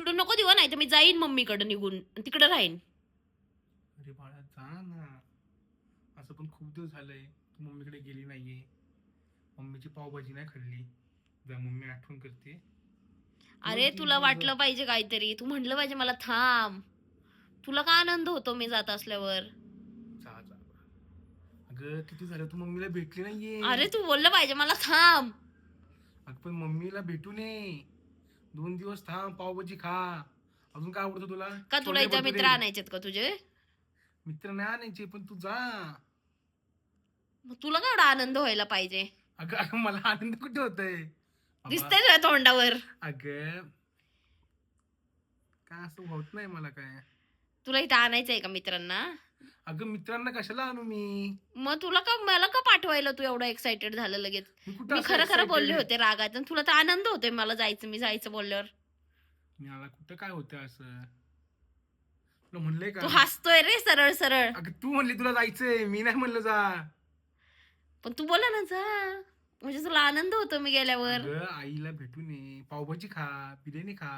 तिकडून नको देऊ नाही तर मी जाईन मम्मीकडे निघून तिकडे राहीन. अरे बाळा जा ना, असं पण खूप दिवस झालंय तू मम्मीकडे गेली नाहीये. मम्मीची पावभाजी नाही खाल्ली. तुझ्या मम्मी आठवण करते. अरे तुला वाटलं पाहिजे काहीतरी, तू म्हटलं पाहिजे मला थांब. तुला का आनंद होतो मी जात असल्यावर? जा जा. अगं किती झालं तू मम्मीला भेटली नाहीये. अरे तू बोललं पाहिजे मला थांब. अगं पण मम्मीला भेटून ये. 2 दिवस थांब, पावभाजी खा. अजून काय आवडतं तुला? का तुला छोले इथं भटुरे. मित्र आणायचेत का तुझे? मित्र नाही आणायचे पण तू जा. मग तुला का एवढा आनंद व्हायला पाहिजे? अगं अगं मला आनंद कुठे होतय? दिसतंय तुझ्या तोंडावर. अगं काय असं होत नाही मला काय. तुला इथं आणायचंय का मित्रांना? अगं मित्रांना कशाला आणू मी? मग तुला का मला का पाठवायला तू एवढा एक्साइटेड झालं लगेच? कुठं मी असं खरं खरं excited बोलले आहे? होते रागात आणि तुला तर आनंद होतोय मला जायचं, मी जायचं बोलल्यावर. मला कुठं काय होतं असं? तुला म्हणलंय तू का? हसतोय रे सरळ सरळ. अगं तू म्हणली तुला जायचंय, मी नाही म्हणलं जा. पण तू बोला ना जा, म्हणजे तुला आनंद होतो मी गेल्यावर. अगं आईला भेटून ये, पावभाजी खा, बिर्याणी खा.